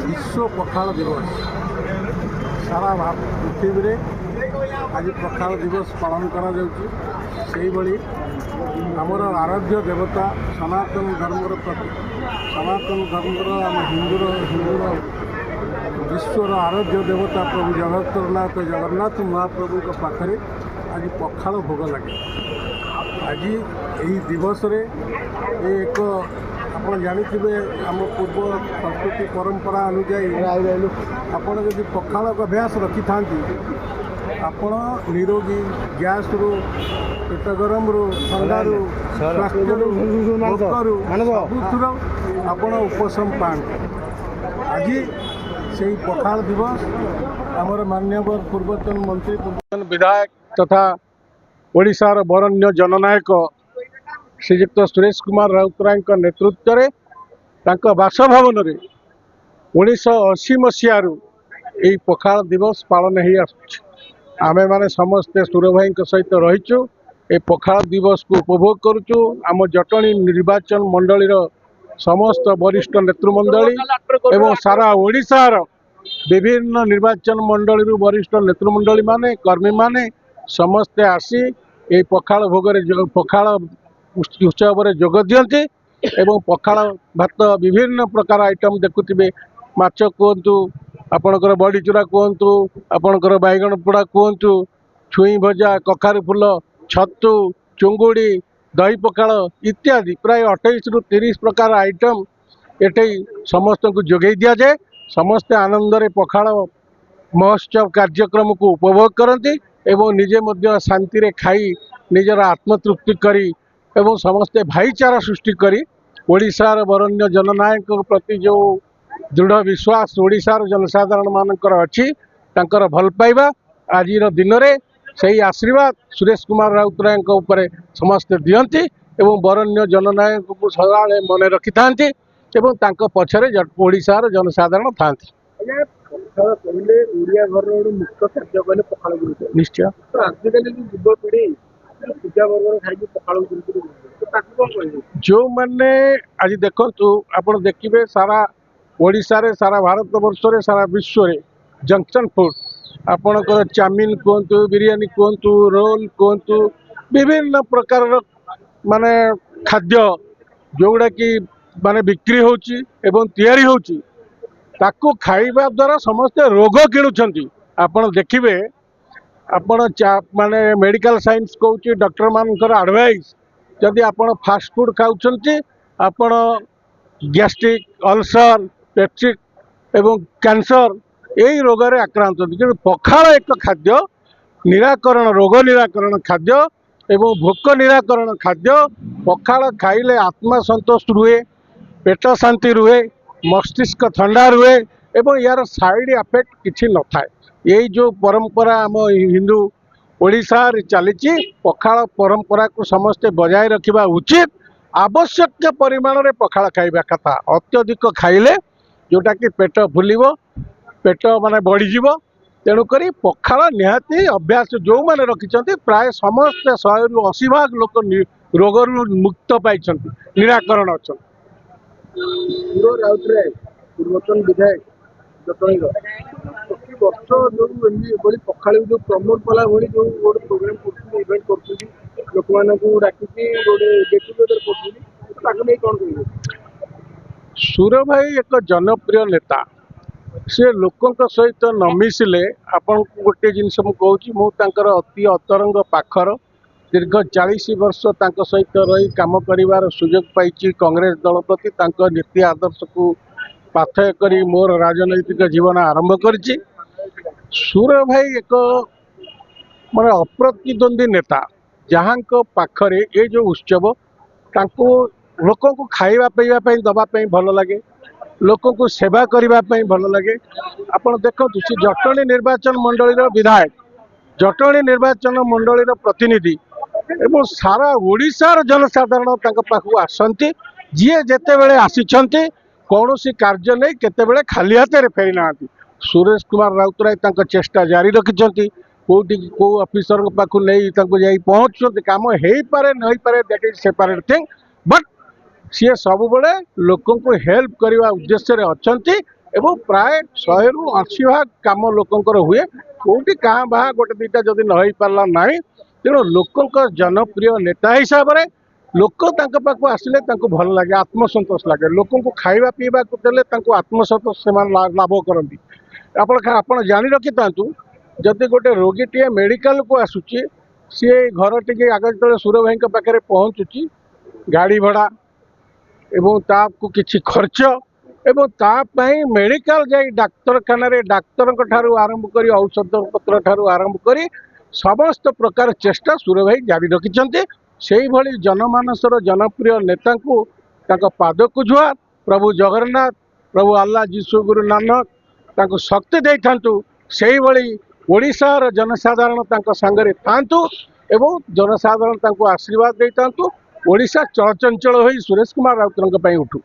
विश्व पखाल दिवस सारा पृथ्वी रे आज पखाल दिवस पालन करा जाउची आमर आराध्य देवता सनातन धर्मर प्रति सनातन धर्मर आम हिंदूर विश्वर आराध्य देवता प्रभु जगन्नाथ महाप्रभु के पाखरे आज पखाल भोग लगे। आज यही दिवस रे एक आप जानिथिबे आम पूर्व संस्कृति परंपरा अनुजाई आपण जदि पखाल अभ्यास रखि थांती आपण निरोगी गैस रु पेट गरम रु ठंडा रु स्वास्थ्य रु सबुथुर आपण उपशम पाते। आज से पखाल दिवस आमर माननीय पूर्वतन मंत्री पूर्वतन विधायक तथा ओडिशार बरण्य जननायक श्रीजुक्त सुरेश कुमार राउतराय नेतृत्व में बासभवन में 1980 मसीह यही पखाल दिवस पालन हो आमे माने समस्ते सुर भाई सहित रहीचु ए पखाल दिवस को उपभोग करुचु। आम जटणी निर्वाचन मंडली समस्त वरिष्ठ नेतृमंडली एवं सारा ओडिशार विभिन्न निर्वाचन मंडली वरिष्ठ नेतृमंडली माने कर्मी माने समस्ते आसी ये पखाल भोगरे पखाल उत्सव जोग दियंती एवं पखाल भात विभिन्न प्रकार आइटम देखुथिबे माछ कहतु आपणकर बड़ीचूरा कहतु आपणकर बैगण पोड़ा कहतु छुई भजा कखारू फुल छतु चुंगुड़ी दही पखाल इत्यादि प्राय 28 रु 30 प्रकार आइटम एटे समस्त को जोगई दि जाए। समस्ते आनंद रे पखाल महोत्सव कार्यक्रम को उपभोग करती एवं निजे मध्य शांति रे खाई निजर आत्मतृप्ति करी एवं समस्ते भाईचारा सृष्टि करी ओडिशार बरण्य जननायक प्रति जो दृढ़ विश्वास ओडिशार जनसाधारण मानकर अच्छी तांकर भल पाइबा आज दिन में सही आशीर्वाद सुरेश कुमार राउतराय उपरे समस्ते दियंती एवं बरण्य जननायक को सदाबले मन रखि थांती एवं तांको पछरे ओडिशार जनसाधारण थांती। कहले ओडिया घर मुख्य खाद्य कहले पखाल गुरुत्व निश्चय तो आजिकल युवपीढ़ी पूजा वर्ग खाई पखाल गुरुत्व जो मैंने आज देखु आप देखिए सारा ओडिशा रे सारा भारत वर्ष रे सारा विश्व रे जंक्शन फूड आपणकर चाउमिन कहतु बिरियानी कहतु रोल कहतु विभिन्न प्रकार माने खाद्य जोड़ा कि माने बिक्री होची एवं तैयारी होची ताको खाइबा द्वारा समस्ते रोग किणुछंती। आपण देखिबे आपण माने मेडिकल साइंस कहूची डॉक्टर मानकर एडवाइस जदि आपण फास्ट फूड खाउछंती आपण गैस्ट्रिक अल्सर पेप्टिक एवं कैंसर यही रोग रे आक्रांत होती कि पखाल एक खाद्य निराकरण रोग निराकरण खाद्य एवं भोक निराकरण खाद्य पखाल खाइले आत्मा संतोष रुहे पेट शांति रुहे मस्तिष्क ठंडा रुहे एवं यार साइड इफेक्ट किसी न थाए। यही जो परंपरा आम हिंदू ओडिशा रे चली पखाल परंपरा को समस्ते बजाय रखा उचित आवश्यक परिमाण रे पखाल खाइबा कथा अत्यधिक खाइले जोटा कि पेट फुलिबो पेट माने बढ़ीजिवो तेणुक पखाल निहाती अभ्यास जो मैंने रखिंट प्राय समस्त 100 रु 80% लोक रोग मुक्त पाई निराकरण अच्छा। राउतराय पूर्वतन विधायक जटणी प्रति वर्ष जो पखाल जो प्रमोट कला भाई जो गोटे प्रोग्राम कर इवेंट कर लोक मानू डाकी गोटे गेट टुगेदर कर कौन सुर भाई एक जनप्रिय नेता से लोकों सहित न मिसिले आपन गोटे जिनस मुझे अति अतरंग पाखर दीर्घ 40 वर्ष सहित रही काम कर सुजोग पाई कांग्रेस दल प्रति नीति आदर्श को पाथय करी मोर राजनैतिक जीवन आरंभ करिछि। सुर भाई एक माने अप्रतिद्वंदी नेता जहाँ पाखरे ये जो उत्सव तांको लोकों को खाइबा पीवा दवाई भल लगे लोकों को सेवा करने भल लगे। आपड़ देखु जटणी निर्वाचन मंडली विधायक जटणी निर्वाचन मंडली प्रतिनिधि एवं सारा ओडिशार जनसाधारण पाखु आसती जी जिते बड़े आसी कौन सी कार्य नहीं केतेबेले खाली हाथ में फेरी ना सुरेश कुमार राउतराय चेष्टा जारी रखिंट कौटी कौ अफिसर पाखु नहीं पहुँचुं काम हो पारे नहीं पारे that is separate thing but see सबुबले लोक हेल्प करने उद्देश्य अच्छा एवं प्राय 100 ରୁ 80 भाग कम लोकंर हुए कौटी क्या बाहा गोटे दुईटा जदि नई पारा ना तेणु लोक जनप्रिय नेता हिसाब से लोक पाक आसिले भल लगे आत्मसंतोष लगे लोक खाଇବା पीवा देले आत्मसंतोष से लाभ करती आप जानी रखी था जदि गोटे रोगीटे मेडिकल को आसूची सी घर टी आगे जो सुर भाई पाखे पहुँचुची गाड़ी भड़ा एवं ताकू किछि खर्च एवं तापाई मेडिकल जाई डाक्तरखाना डाक्तर आरंभ कर औषध पत्र ठारू आरंभ कर समस्त प्रकार चेष्टा सुर भाई जारी रखिंट से भली जनमानसर जनप्रिय नेता को पादक जुहार प्रभु जगन्नाथ प्रभु अल्लाह जीशु गुरु नानक शक्ति दे था से ओडिशार जनसाधारण सांगरे थांतु एवं जनसाधारण आशीर्वाद दे था ओडिशा चलचंचल हो सुरेश कुमार राउतर उठू।